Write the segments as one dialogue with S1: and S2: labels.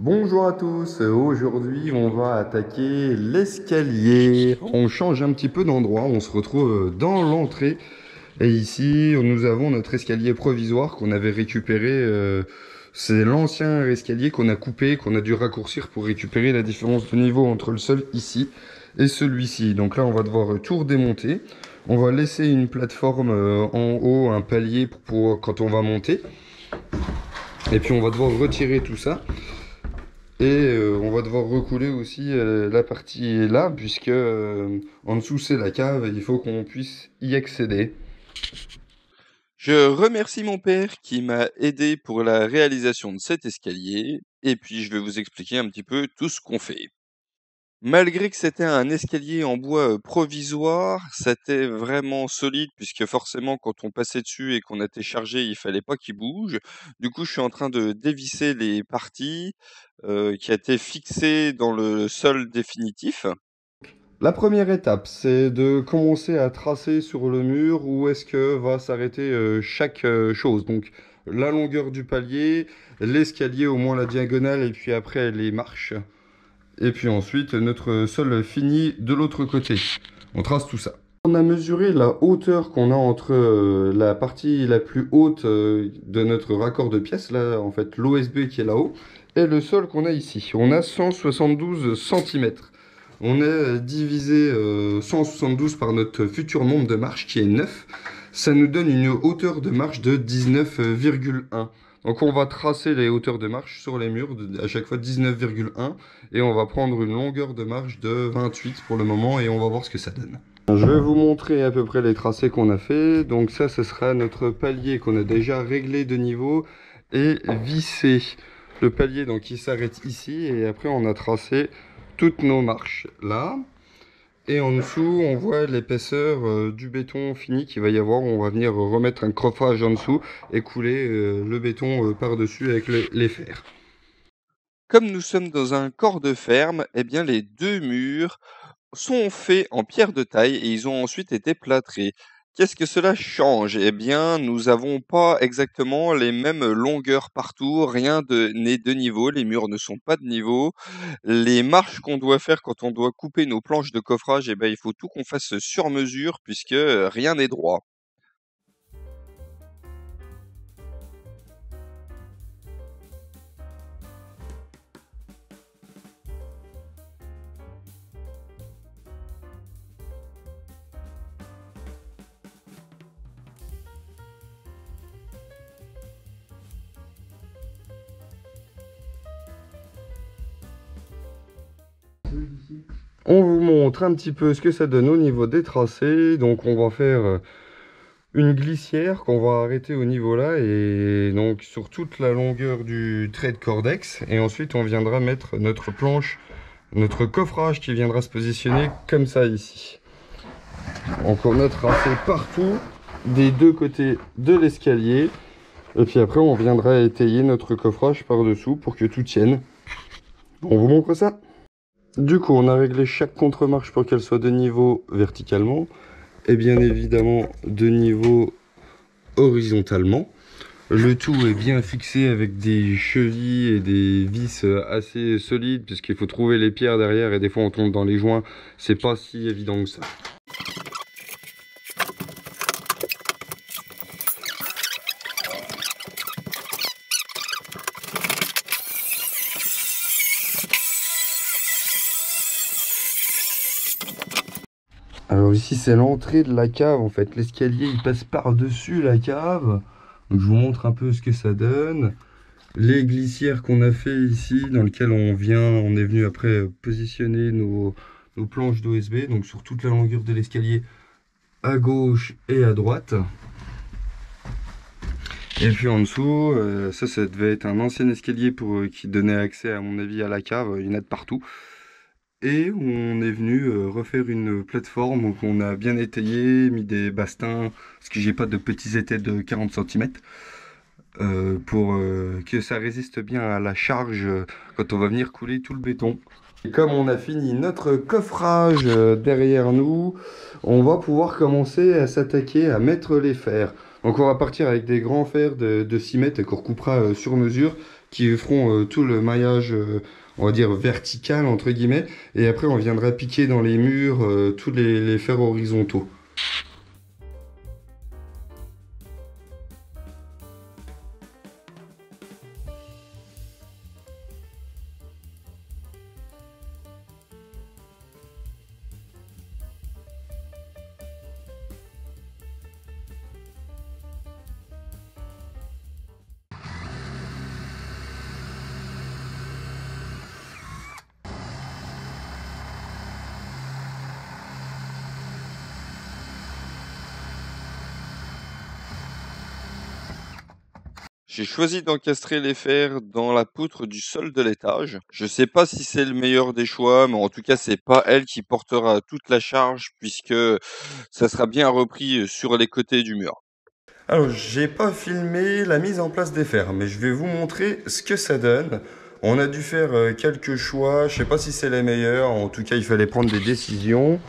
S1: Bonjour à tous, aujourd'hui on va attaquer l'escalier. On change un petit peu d'endroit, on se retrouve dans l'entrée. Et ici nous avons notre escalier provisoire qu'on avait récupéré. C'est l'ancien escalier qu'on a coupé, qu'on a dû raccourcir pour récupérer la différence de niveau entre le sol ici et celui-ci. Donc là on va devoir tout redémonter. On va laisser une plateforme en haut, un palier pour quand on va monter. Et puis on va devoir retirer tout ça. Et on va devoir recouler aussi la partie là, puisque en dessous c'est la cave et il faut qu'on puisse y accéder.
S2: Je remercie mon père qui m'a aidé pour la réalisation de cet escalier, et puis je vais vous expliquer un petit peu tout ce qu'on fait. Malgré que c'était un escalier en bois provisoire, c'était vraiment solide puisque forcément quand on passait dessus et qu'on était chargé, il fallait pas qu'il bouge. Du coup, je suis en train de dévisser les parties qui étaient fixées dans le sol définitif.
S1: La première étape, c'est de commencer à tracer sur le mur où est-ce que va s'arrêter chaque chose. Donc la longueur du palier, l'escalier au moins la diagonale et puis après les marches. Et puis ensuite notre sol fini de l'autre côté. On trace tout ça. On a mesuré la hauteur qu'on a entre la partie la plus haute de notre raccord de pièces, là en fait l'OSB qui est là-haut, et le sol qu'on a ici. On a 172 cm. On a divisé 172 par notre futur nombre de marches qui est 9. Ça nous donne une hauteur de marche de 19,1. Donc on va tracer les hauteurs de marche sur les murs, à chaque fois 19,1. Et on va prendre une longueur de marche de 28 pour le moment et on va voir ce que ça donne. Je vais vous montrer à peu près les tracés qu'on a fait. Donc ça, ce sera notre palier qu'on a déjà réglé de niveau et vissé. Le palier, donc, il s'arrête ici et après, on a tracé toutes nos marches là. Et en dessous, on voit l'épaisseur du béton fini qu'il va y avoir. On va venir remettre un coffrage en dessous et couler le béton par-dessus avec les fers.
S2: Comme nous sommes dans un corps de ferme, eh bien les deux murs sont faits en pierre de taille et ils ont ensuite été plâtrés. Qu'est-ce que cela change? Eh bien, nous n'avons pas exactement les mêmes longueurs partout, rien de n'est de niveau, les murs ne sont pas de niveau. Les marches qu'on doit faire quand on doit couper nos planches de coffrage, eh ben, il faut tout qu'on fasse sur mesure puisque rien n'est droit.
S1: On vous montre un petit peu ce que ça donne au niveau des tracés. Donc on va faire une glissière qu'on va arrêter au niveau là et donc sur toute la longueur du trait de cordex. Et ensuite on viendra mettre notre planche, notre coffrage qui viendra se positionner comme ça ici. Donc on a tracé partout des deux côtés de l'escalier. Et puis après on viendra étayer notre coffrage par-dessous pour que tout tienne. On vous montre ça. Du coup, on a réglé chaque contre-marche pour qu'elle soit de niveau verticalement et bien évidemment de niveau horizontalement. Le tout est bien fixé avec des chevilles et des vis assez solides puisqu'il faut trouver les pierres derrière et des fois on tombe dans les joints. C'est pas si évident que ça. Alors ici c'est l'entrée de la cave en fait. L'escalier il passe par-dessus la cave. Donc je vous montre un peu ce que ça donne. Les glissières qu'on a fait ici, dans lesquelles on est venu après positionner nos planches d'OSB, donc sur toute la longueur de l'escalier, à gauche et à droite. Et puis en dessous, ça devait être un ancien escalier qui donnait accès à mon avis à la cave, il y en a de partout. Et on est venu refaire une plateforme qu'on a bien étayée, mis des bastings, parce que j'ai pas de petits étais de 40 cm. Pour que ça résiste bien à la charge quand on va venir couler tout le béton. Et comme on a fini notre coffrage derrière nous, on va pouvoir commencer à s'attaquer à mettre les fers. Donc on va partir avec des grands fers de 6 mètres qu'on recoupera sur mesure, qui feront tout le maillage, on va dire vertical entre guillemets, et après on viendra piquer dans les murs tous les fers horizontaux.
S2: J'ai choisi d'encastrer les fers dans la poutre du sol de l'étage. Je sais pas si c'est le meilleur des choix, mais en tout cas, c'est pas elle qui portera toute la charge puisque ça sera bien repris sur les côtés du mur.
S1: Alors, j'ai pas filmé la mise en place des fers, mais je vais vous montrer ce que ça donne. On a dû faire quelques choix, je sais pas si c'est les meilleurs, en tout cas il fallait prendre des décisions.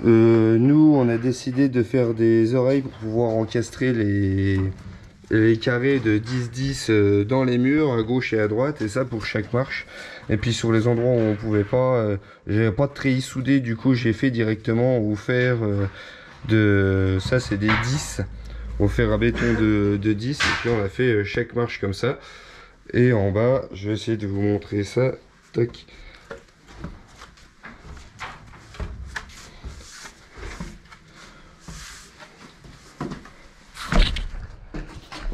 S1: Nous, on a décidé de faire des oreilles pour pouvoir encastrer les carrés de 10-10 dans les murs, à gauche et à droite, et ça pour chaque marche. Et puis sur les endroits où on pouvait pas, j'avais pas de treillis soudé, du coup j'ai fait directement au fer ça c'est des 10, au fer à béton de 10, et puis on a fait chaque marche comme ça. Et en bas, je vais essayer de vous montrer ça. Tac.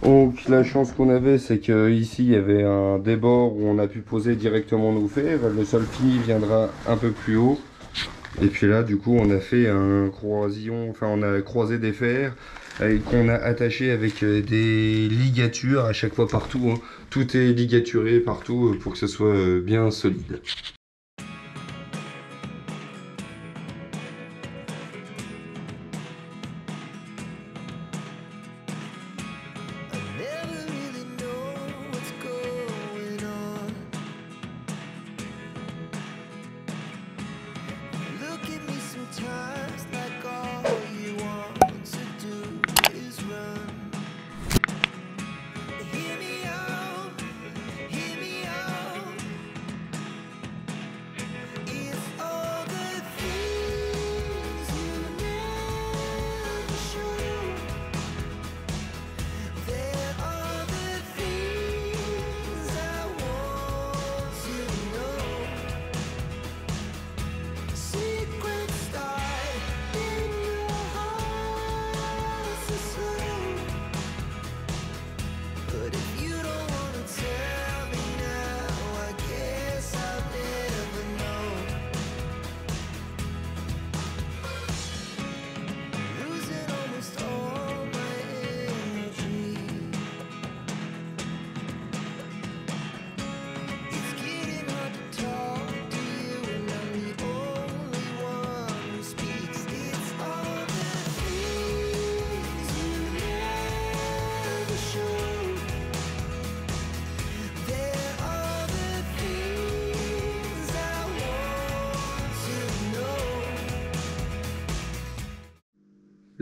S1: Donc la chance qu'on avait, c'est que ici il y avait un débord où on a pu poser directement nos fers. Le sol fini viendra un peu plus haut. Et puis là, du coup, on a fait un croisillon, enfin on a croisé des fers qu'on a attaché avec des ligatures à chaque fois partout, hein. Tout est ligaturé partout pour que ce soit bien solide.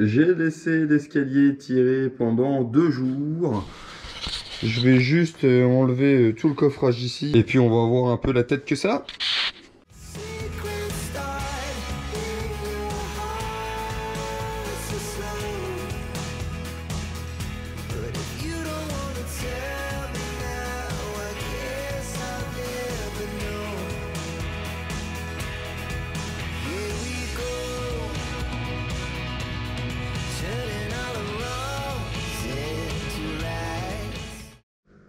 S1: J'ai laissé l'escalier tiré pendant 2 jours. Je vais juste enlever tout le coffrage ici et puis on va voir un peu la tête que ça a.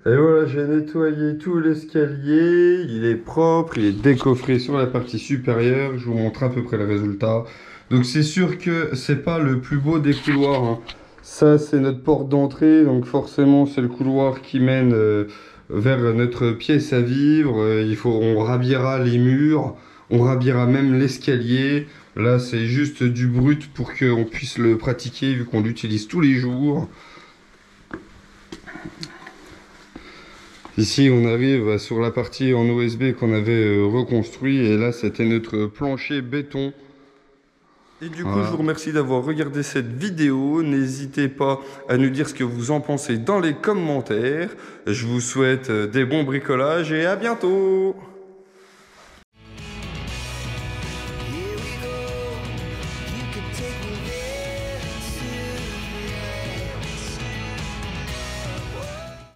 S1: Et voilà, j'ai nettoyé tout l'escalier, il est propre, il est décoffré sur la partie supérieure, je vous montre à peu près le résultat. Donc c'est sûr que c'est pas le plus beau des couloirs, hein. Ça c'est notre porte d'entrée, donc forcément c'est le couloir qui mène vers notre pièce à vivre. On rhabillera les murs, on rhabillera même l'escalier. Là c'est juste du brut pour qu'on puisse le pratiquer vu qu'on l'utilise tous les jours. Ici, on arrive sur la partie en OSB qu'on avait reconstruit et là, c'était notre plancher béton. Et du coup, je vous
S2: Voilà.
S1: remercie d'avoir regardé cette vidéo. N'hésitez pas à nous dire ce que vous en pensez dans les commentaires. Je vous souhaite des bons bricolages et à bientôt!